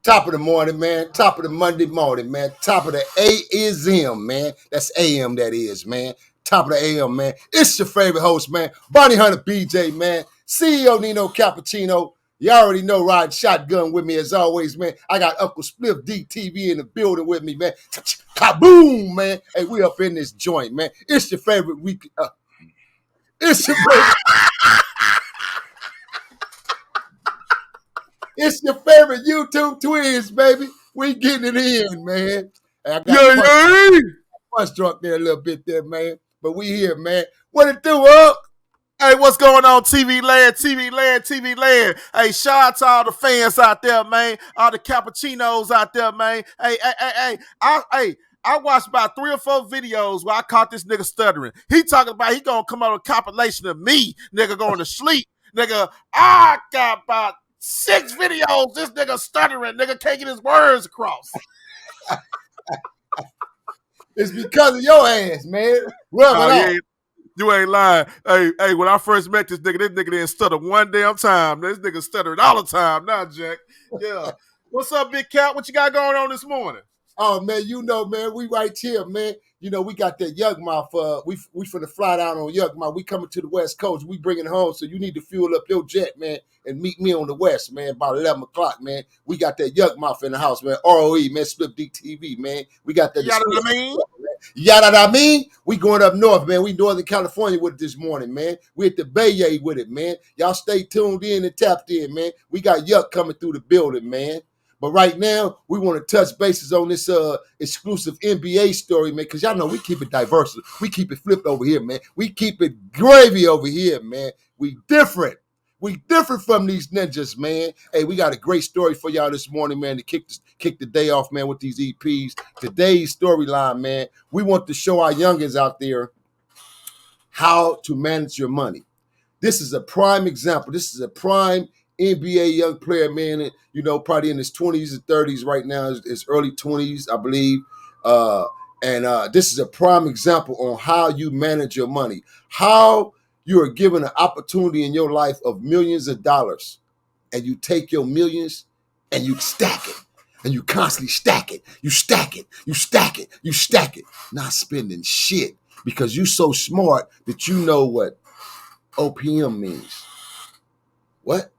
Top of the morning, man. Top of the Monday morning, man. Top of the A-is-M, man. That's AM, that is, man. Top of the AM, man. It's your favorite host, man. Bonnie Hunter BJ, man. CEO Nino Cappucino. You already know, riding shotgun with me as always, man. I got Uncle Spliff DTV in the building with me, man. Kaboom, man. Hey, we up in this joint, man. It's your favorite week. It's your favorite. It's your favorite YouTube twins, baby. We getting it in, man. I got punch drunk there a little bit there, man. But we here, man. What it do, up? Hey, what's going on, TV land? Hey, shout out to all the fans out there, man. All the cappuccinos out there, man. Hey. I watched about 3 or 4 videos where I caught this nigga stuttering. He talking about he gonna come out with a compilation of me, nigga, going to sleep. Nigga, I got about 6 videos. This nigga stuttering. Nigga can't get his words across. It's because of your ass, man. You ain't lying. Hey, when I first met this nigga didn't stutter one damn time. This nigga stuttered all the time now, Jack. Yeah. What's up, Big Cat? What you got going on this morning? Oh, man, you know, man, we right here, man. You know, we got that Yugmouth. We finna fly down on Yugmouth. We coming to the West Coast. We bringing it home, so you need to fuel up your jet, man, and meet me on the West, man, about 11 o'clock, man. We got that Yugmouth in the house, man. R.O.E, man, Split DTV, man. We got that. Yada mean? We going up north, man. We Northern California with it this morning, man. We at the Bay with it, man. Y'all stay tuned in and tapped in, man. We got Yuck coming through the building, man. But right now, we want to touch bases on this exclusive NBA story, man, because y'all know we keep it diverse. We keep it flipped over here, man. We keep it gravy over here, man. We different. We different from these ninjas, man. Hey, we got a great story for y'all this morning, man, to kick the day off, man, with these EPs. Today's storyline, man, we want to show our youngins out there how to manage your money. This is a prime example. This is a prime NBA young player, man, you know, probably in his 20s and 30s right now, his early 20s, I believe. This is a prime example on how you manage your money, how you are given an opportunity in your life of millions of dollars, and you take your millions and you stack it, and you constantly stack it. You stack it, you stack it, you stack it, not spending shit because you're so smart that you know what OPM means. What?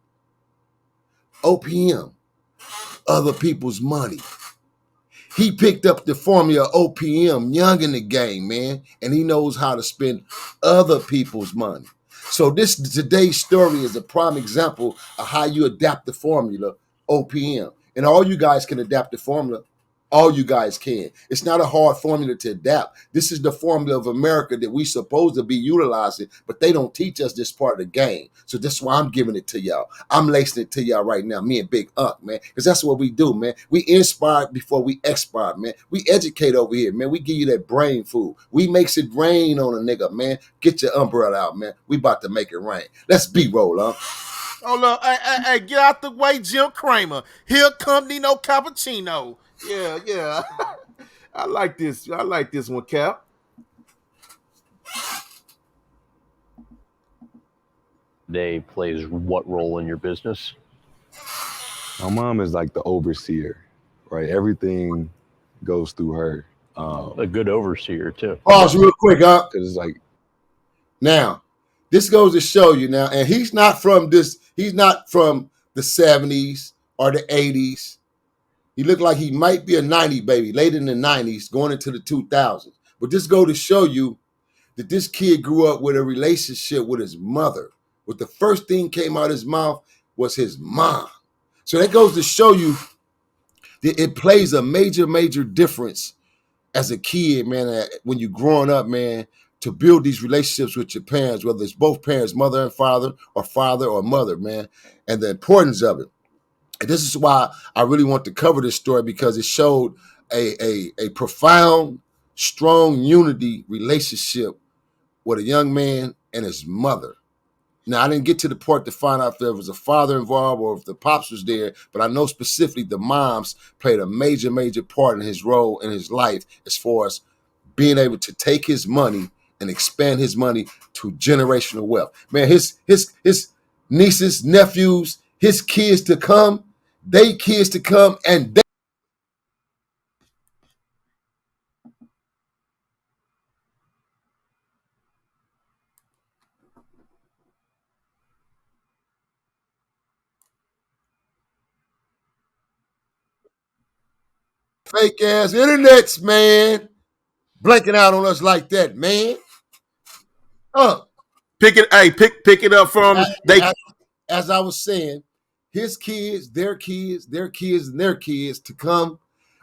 OPM, other people's money. He picked up the formula OPM young in the game, man, and he knows how to spend other people's money. So today's story is a prime example of how you adapt the formula OPM. And all you guys can adapt the formula. All you guys can. It's not a hard formula to adapt. This is the formula of America that we supposed to be utilizing, but they don't teach us this part of the game. So that's why I'm giving it to y'all. I'm lacing it to y'all right now, me and Big Unc, man, because that's what we do, man. We inspire before we expire, man. We educate over here, man. We give you that brain food. We makes it rain on a nigga, man. Get your umbrella out, man. We about to make it rain. Let's B-roll, huh? Hold up. Hey, get out the way, Jim Cramer. Here come Nino Cappucino. Yeah. I like this one, Cap. They plays what role in your business? My mom is like the overseer, right? Everything goes through her. A good overseer too. Pause real quick, huh? Because it's like, now, this goes to show you now, and he's not from the 70s or the 80s. He looked like he might be a 90 baby, late in the 90s, going into the 2000s. But this go to show you that this kid grew up with a relationship with his mother. But the first thing came out of his mouth was his mom. So that goes to show you that it plays a major, major difference as a kid, man, when you're growing up, man, to build these relationships with your parents, whether it's both parents, mother and father or mother, man, and the importance of it. And this is why I really want to cover this story, because it showed a profound, strong unity relationship with a young man and his mother. Now, I didn't get to the part to find out if there was a father involved or if the pops was there, but I know specifically the moms played a major, major part in his role in his life as far as being able to take his money and expand his money to generational wealth. Man, his nieces, nephews, his kids to come, they kids to come, and they fake ass internets, man, blanking out on us like that, man. Pick it up from As I was saying, his kids, their kids, their kids, and their kids to come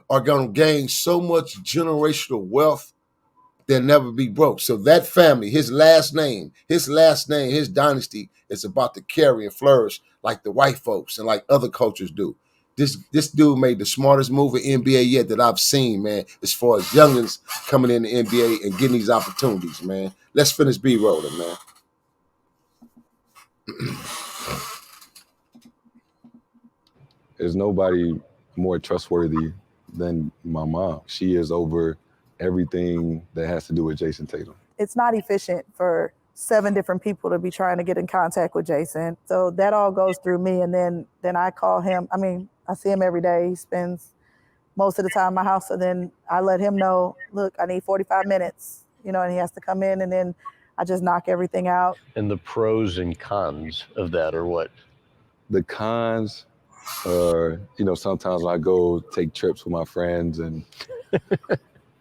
are going to gain so much generational wealth they'll never be broke. So that family, his last name, his dynasty is about to carry and flourish like the white folks and like other cultures do. This dude made the smartest move in NBA yet that I've seen, man, as far as youngins coming in the NBA and getting these opportunities, man. Let's finish B-rolling, man. There's nobody more trustworthy than my mom. She is over everything that has to do with Jayson Tatum. It's not efficient for 7 different people to be trying to get in contact with Jayson. So that all goes through me, and then I call him. I mean, I see him every day. He spends most of the time in my house. So then I let him know, look, I need 45 minutes, and he has to come in, and then I just knock everything out. And the pros and cons of that are what? The cons are, sometimes I go take trips with my friends, and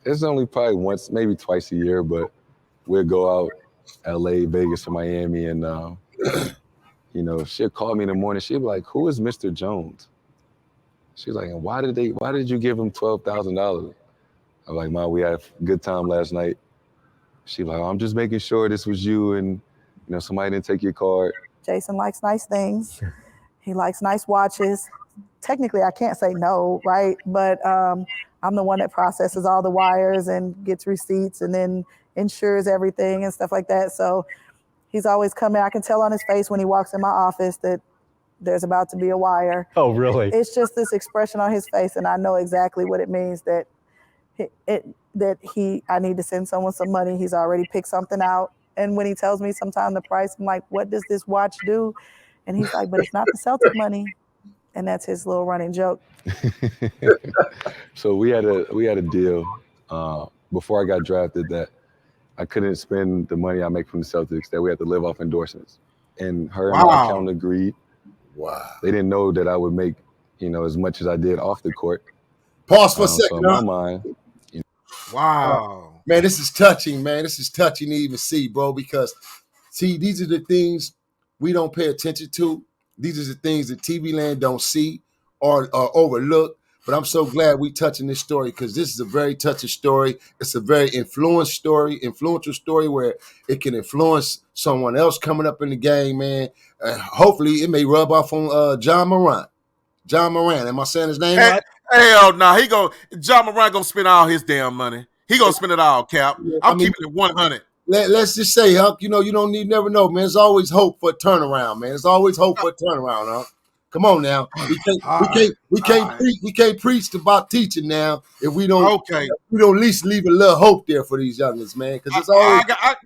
it's only probably once, maybe twice a year, but we'll go out LA, Vegas, or Miami, and she'll call me in the morning. She'll be like, "Who is Mr. Jones?" She's like, "And why did you give him $12,000?" I'm like, "Mom, we had a good time last night." She's like, "I'm just making sure this was you and somebody didn't take your card." Jayson likes nice things. He likes nice watches. Technically, I can't say no, right? But I'm the one that processes all the wires and gets receipts and then insures everything and stuff like that. So he's always coming. I can tell on his face when he walks in my office that there's about to be a wire. Oh, really? It's just this expression on his face, and I know exactly what it means that I need to send someone some money. He's already picked something out. And when he tells me sometime the price, I'm like, "What does this watch do?" And he's like, "But it's not the Celtic money." And that's his little running joke. So we had a deal before I got drafted that I couldn't spend the money I make from the Celtics, that we had to live off endorsements. And her and my accountant agreed. Wow. They didn't know that I would make, as much as I did off the court. Pause for a second. So in my mind. Wow. Man, this is touching, man. This is touching to even see, bro, because, see, these are the things we don't pay attention to. These are the things that TV land don't see or overlook. But I'm so glad we touching this story because this is a very touching story. It's a very influential story where it can influence someone else coming up in the game, man. Hopefully, it may rub off on John Morant. John Morant, am I saying his name right? Hell no, John Morant gonna spend all his damn money. He gonna spend it all, Cap. I'm keeping it 100. Let's just say, Huck, you don't never know, man. There's always hope for a turnaround, man. There's always hope for a turnaround, Huck. Come on now. We can't preach about teaching now if we don't at least leave a little hope there for these youngins, man. Because it's always I got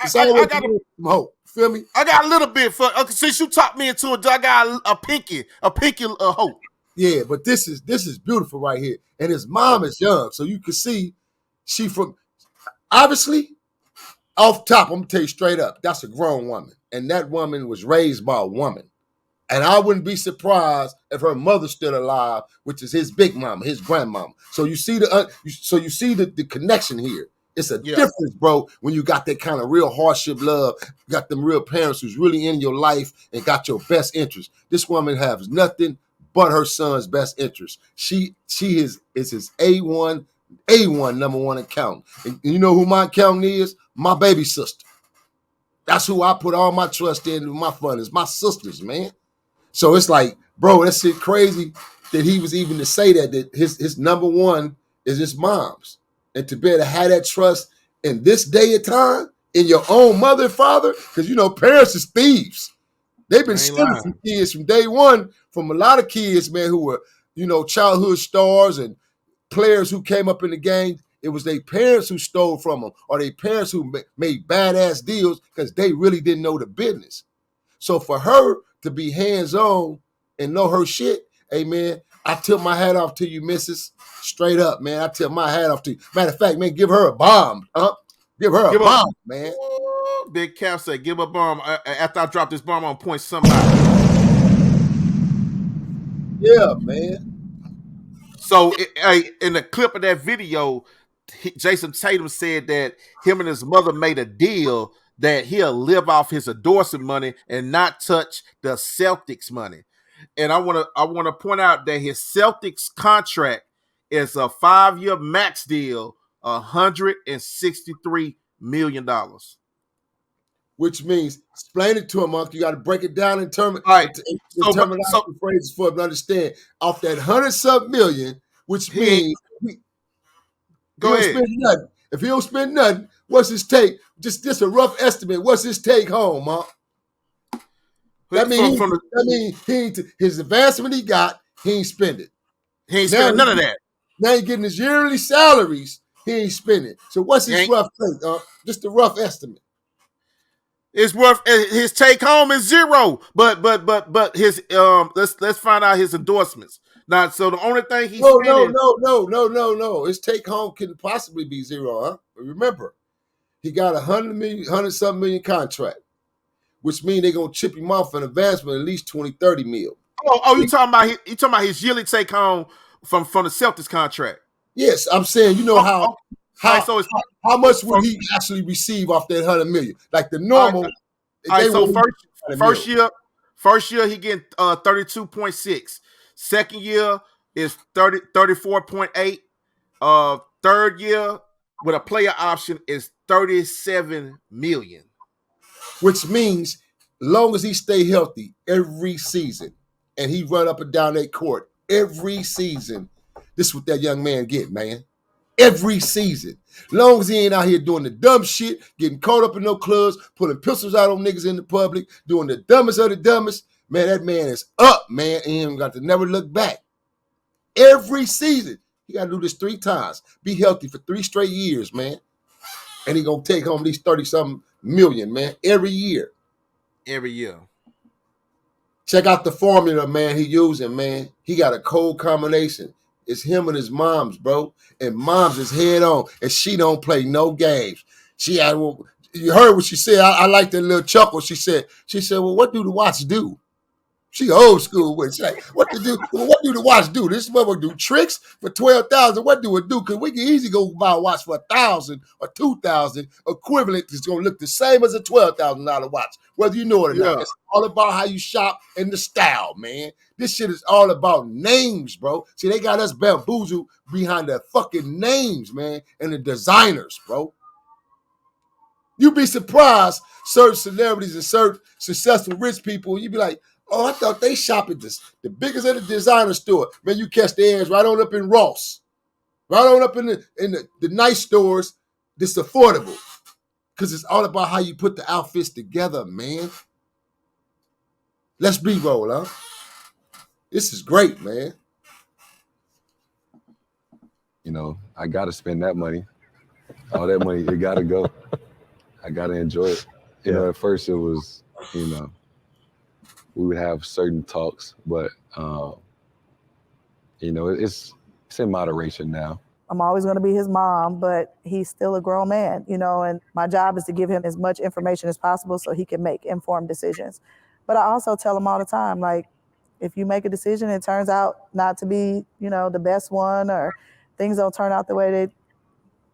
some hope. Feel me? I got a little bit for since you talked me into it, I got a pinky hope. Yeah, but this is beautiful right here. And his mom is young, so you can see she from obviously off top. I'm gonna tell you straight up, that's a grown woman, and that woman was raised by a woman. And I wouldn't be surprised if her mother's still alive, which is his big mama, his grandmama. So you see the connection here. It's a difference, bro, when you got that kind of real hardship love, you got them real parents who's really in your life and got your best interest. This woman has nothing but her son's best interest. She is his A1 number one accountant. And you know who my accountant is? My baby sister. That's who I put all my trust in with my funders, my sisters, man. So it's like, bro, that shit crazy that he was even to say that his number one is his mom's. And to be able to have that trust in this day of time, in your own mother and father, because, parents is thieves. They've been stealing from kids from day one, from a lot of kids, man, who were, childhood stars and players who came up in the game. It was their parents who stole from them or their parents who made badass deals because they really didn't know the business. So for her to be hands-on and know her shit, Hey, man, I tip my hat off to you, missus. Straight up, man. I tip my hat off to you. Matter of fact, man, give her a bomb. Give her a bomb, man. Ooh, Big Cap said, give a bomb. After I drop this bomb, I'm going to point somebody. Yeah, man. So in the clip of that video, Jason Tatum said that him and his mother made a deal that he'll live off his endorsement money and not touch the Celtics money. And I want to point out that his Celtics contract is a 5-year max deal, $163 million. Which means, explain it to him, Uncle. You got to break it down in terminology phrases for him to understand. Off that 100-something million, which means go ahead. Spend nothing. If he don't spend nothing, what's his take? Just a rough estimate. What's his take home, huh? That means his advancement he got, he ain't spend it. He ain't spending none of that. Now he getting his yearly salaries, he ain't spending. So what's his rough take? Just a rough estimate. It's worth his take home is zero. But his let's find out his endorsements. Now, so the only thing he's spending. No. His take home can possibly be zero, huh? But remember, he got $100-something million contract, which means they're gonna chip him off an advancement at least 20-30 mil. You talking about his yearly take home from the Celtics contract? Yes, I'm saying how much would he actually receive off that $100 million? Like the normal. First year he getting 32.6. Second year is 34.8. Third year with a player option is $37 million. Which means, long as he stay healthy every season, and he run up and down that court every season, this is what that young man get, man. Every season. Long as he ain't out here doing the dumb shit, getting caught up in no clubs, pulling pistols out on niggas in the public, doing the dumbest of the dumbest, man, that man is up, man, and he ain't got to never look back. Every season. He got to do this 3 times. Be healthy for 3 straight years, man. And he going to take home these 30-something million, man, every year. Every year. Check out the formula, man, he using, man. He got a cold combination. It's him and his moms, bro. And moms is head on, and she don't play no games. You heard what she said. I like that little chuckle. She said, well, what do the watch do? She old school with it. She's like, what do the watch do? This mother do tricks for $12,000. What do it do? Because we can easily go buy a watch for $1,000 or $2,000. Equivalent is going to look the same as a $12,000 watch, whether you know it or not. It's all about how you shop and the style, man. This shit is all about names, bro. See, they got us bamboozled behind the fucking names, man, and the designers, bro. You'd be surprised, certain celebrities and certain successful rich people, you'd be like, oh, I thought they shop at the biggest of the designer store. Man, you catch the ads right on up in Ross. Right on up in the nice stores that's affordable. Because it's all about how you put the outfits together, man. Let's B-roll, huh? This is great, man. I got to spend that money. All that money, it got to go. I got to enjoy it. At first it was, we would have certain talks, but it's in moderation now. I'm always going to be his mom, but he's still a grown man, and my job is to give him as much information as possible so he can make informed decisions. But I also tell him all the time, like, if you make a decision and it turns out not to be, the best one, or things don't turn out the way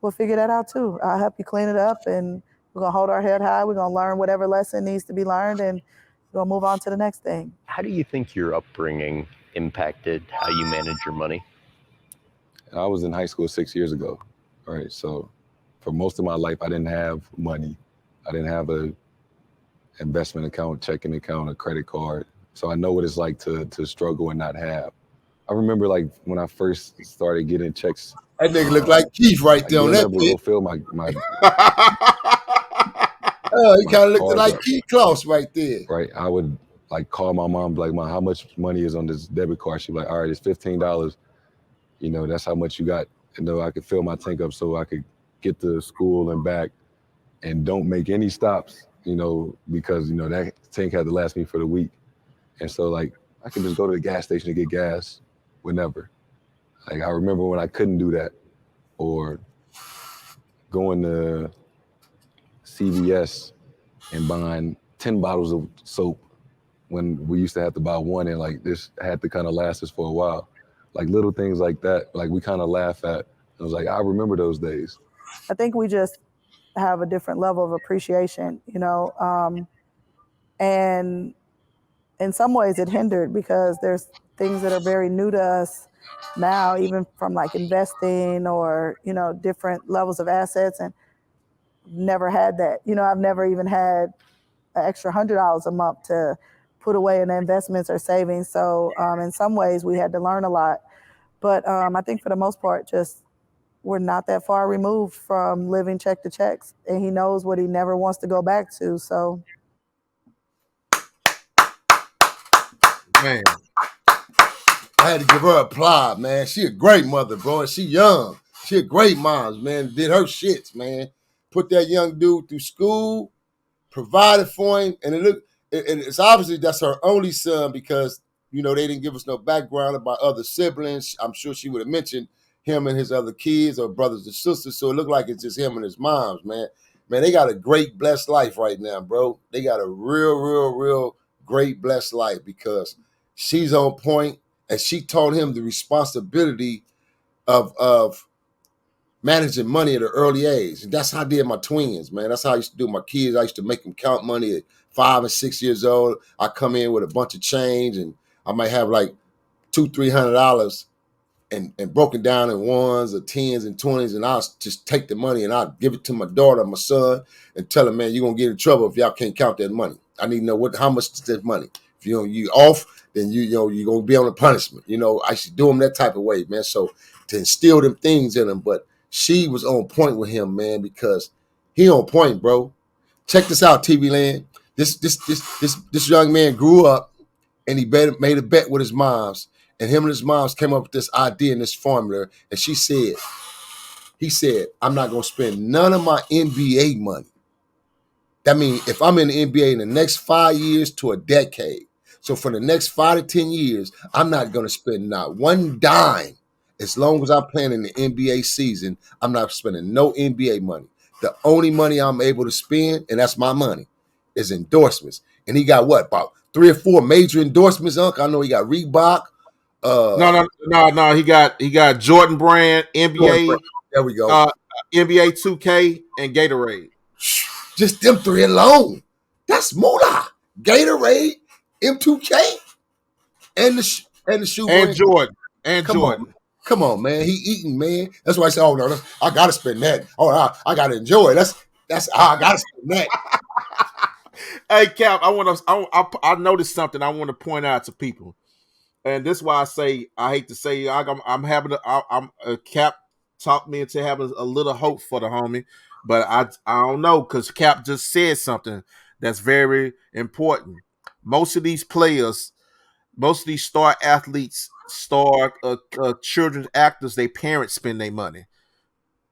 we'll figure that out too. I'll help you clean it up, and we're going to hold our head high. We're going to learn whatever lesson needs to be learned, and we'll move on to the next thing. How do you think your upbringing impacted how you manage your money? I was in high school 6 years ago, right? So for most of my life, I didn't have money. I didn't have a investment account, checking account, a credit card. So I know what it's like to struggle and not have. I remember like when I first started getting checks. That nigga look like Keith right there on that page. Fill my he kind of looked like Keith Klaus right there. Right. I would like call my mom, like, Mom, how much money is on this debit card? She'd be like, all right, it's $15. That's how much you got. I could fill my tank up so I could get to school and back and don't make any stops, because, that tank had to last me for the week. And so like, I can just go to the gas station to get gas whenever. Like I remember when I couldn't do that, or going to CVS and buying 10 bottles of soap when we used to have to buy one, and like this had to kind of last us for a while. Like little things like that, like we kind of laugh at. I was like, I remember those days. I think we just have a different level of appreciation, you know, and in some ways it hindered because there's things that are very new to us now, even from like investing or, you know, different levels of assets, and never had that. You know, I've never even had an extra $100 a month to put away in investments or savings. So in some ways we had to learn a lot. But I think for the most part, just we're not that far removed from living check to checks, and he knows what he never wants to go back to. So, Man, I had to give her applause, man. She a great mother, bro. And she young. She a great mom, man. Did her shits, man. Put that young dude through school, provided for him, and it's obviously that's her only son because, you know, they didn't give us no background about other siblings. I'm sure she would have mentioned him and his other kids or brothers and sisters. So it looked like it's just him and his moms, man. Man, they got a great, blessed life right now, bro. They got a real great, blessed life because she's on point, and she taught him the responsibility of managing money at an early age. And that's how I did my twins, man. That's how I used to do my kids. I used to make them count money at 5 and 6 years old. I come in with a bunch of change, and I might have like $200-300 and broken down in ones or tens and 20s, and I'll just take the money and I'll give it to my daughter, my son, and tell them, man, you're gonna get in trouble if y'all can't count that money. I need to know how much is that money. If you off, then you're gonna be on a punishment. You know, I should do them that type of way, man. So to instill them things in them, but she was on point with him, man, because he on point, bro. Check this out, TV Land. This young man grew up and he made a bet with his moms. And him and his moms came up with this idea and this formula. And he said, I'm not going to spend none of my NBA money. That means if I'm in the NBA in the next 5 years to a decade, so for the next 5 to 10 years, I'm not going to spend not one dime. As long as I'm playing in the NBA season, I'm not spending no NBA money. The only money I'm able to spend, and that's my money, is endorsements. And he got what, about 3 or 4 major endorsements, Unc? I know he got Reebok. No. He got Jordan Brand, NBA. There we go. NBA 2K and Gatorade. Just them 3 alone. That's moolah. Gatorade, M2K, and the shoe And brand. Jordan. And Come Jordan. on. Come on, man. He eating, man. That's why I said, oh no, I gotta spend that. Oh, I gotta enjoy it. That's I gotta spend that. Hey, Cap, I noticed something I want to point out to people. And this is why I hate to say Cap talked me into having a little hope for the homie, but I don't know, because Cap just said something that's very important. Most of these players, most of these star athletes, children's actors, their parents spend their money.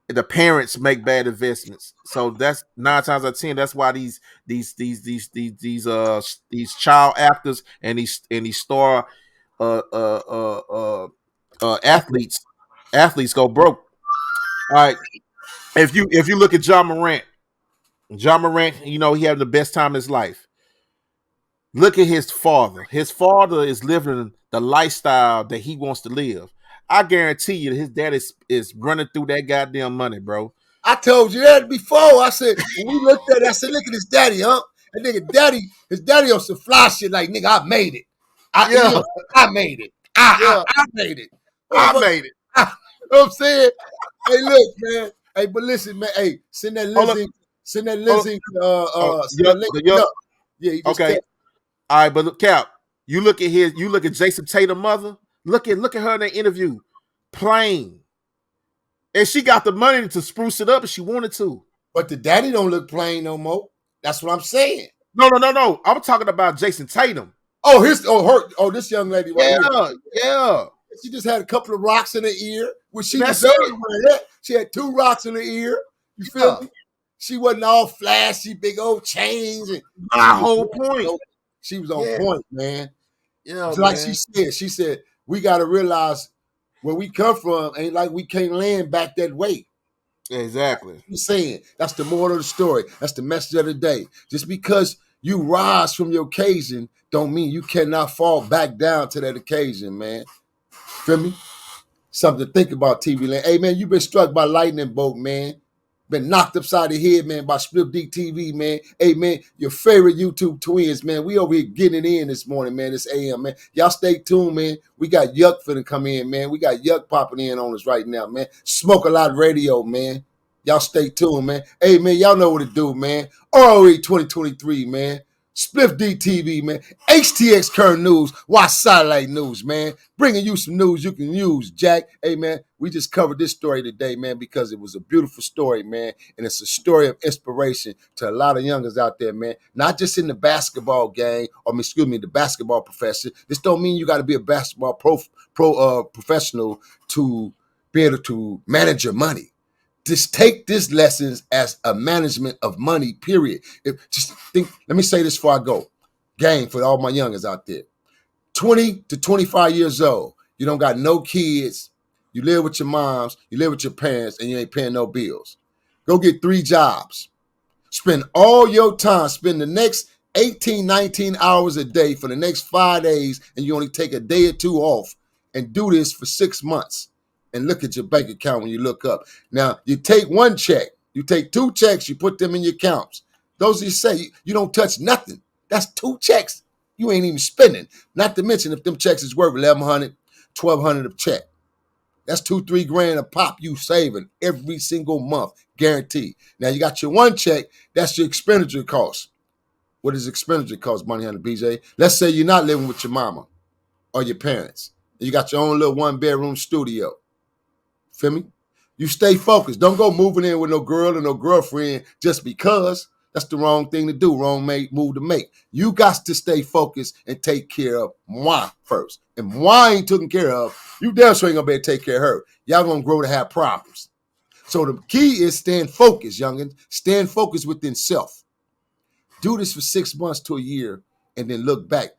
The parents make bad investments, so that's 9 times out of 10. That's why these child actors and these star athletes go broke. All right, if you look at John Morant, you know, he had the best time in his life. Look at his father. His father is living the lifestyle that he wants to live. I guarantee you his dad is running through that goddamn money, bro. I told you that before. I said, when we looked at it, I said, look at his daddy, huh? And nigga, his daddy on some fly shit like, nigga, I made it. I made it. I made it. I made it. You know what I'm saying? Hey, look, man. Hey, but listen, man. Hey, send that link. Yeah, he just okay. All right, but look, Cap, you look at Jason Tatum mother. Look at her in that interview, plain, and she got the money to spruce it up if she wanted to. But the daddy don't look plain no more. That's what I'm saying. No. I'm talking about Jason Tatum. This young lady right here. Yeah. She just had a couple of rocks in her ear, which she deserved. She had 2 rocks in her ear. You feel me? She wasn't all flashy, big old chains. And my whole point. She was on point, man. Yeah, Like man. she said, we got to realize where we come from ain't like we can't land back that way. Exactly. I'm saying that's the moral of the story. That's the message of the day. Just because you rise from your occasion don't mean you cannot fall back down to that occasion, man. Feel me? Something to think about, TV Land. Hey, man, you been struck by lightning bolt, man. Been knocked upside the head, man, by Split D TV, man. Hey, man, your favorite YouTube twins, man. We over here getting it in this morning, man, this AM, man. Y'all stay tuned, man. We got Yuck finna come in, man. We got Yuck popping in on us right now, man. Smoke a Lot Radio, man. Y'all stay tuned, man. Hey, man, y'all know what to do, man. R.O.E 2023, man. Spliff DTV, man. HTX Current News. Watch Satellite News, man. Bringing you some news you can use, Jack. Hey, man, we just covered this story today, man, because it was a beautiful story, man. And it's a story of inspiration to a lot of youngers out there, man. Not just in the basketball game, the basketball profession. This don't mean you got to be a basketball professional to be able to manage your money. Just take these lessons as a management of money, period. Let me say this before I go. Game for all my youngers out there. 20 to 25 years old. You don't got no kids. You live with your moms. You live with your parents, and you ain't paying no bills. Go get 3 jobs. Spend all your time. Spend the next 18, 19 hours a day for the next 5 days, and you only take a day or 2 off. And do this for 6 months. And look at your bank account when you look up. Now, you take 1 check. You take 2 checks. You put them in your accounts. Those you say, you don't touch nothing. That's 2 checks. You ain't even spending. Not to mention if them checks is worth $1,100, $1,200 a check. That's $2-3 grand a pop you saving every single month, guaranteed. Now you got your 1 check. That's your expenditure cost. What does expenditure cost, Money Hunter BJ? Let's say you're not living with your mama or your parents. You got your own little 1-bedroom studio. Feel me? You stay focused. Don't go moving in with no girl or no girlfriend just because. That's the wrong thing to do, wrong move to make. You got to stay focused and take care of moi first. And moi ain't taken care of, you damn sure ain't gonna be able to take care of her. Y'all gonna grow to have problems. So the key is staying focused, youngins. Stand focused within self. Do this for 6 months to a year and then look back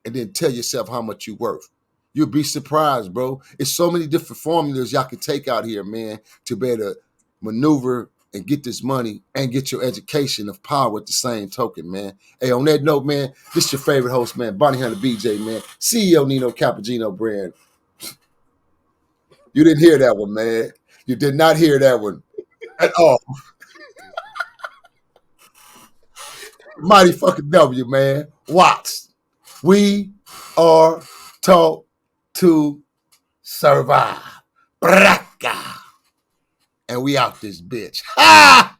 and then tell yourself how much you're worth. You'll be surprised, bro. It's so many different formulas y'all can take out here, man, to be able to maneuver and get this money and get your education of power at the same token, man. Hey, on that note, man, this is your favorite host, man, Bonnie Hunter BJ, man, CEO Nino Cappucino brand. You didn't hear that one, man. You did not hear that one at all. Mighty fucking W, man. Watch. We are taught to survive. Braka. And we out this bitch. Ha!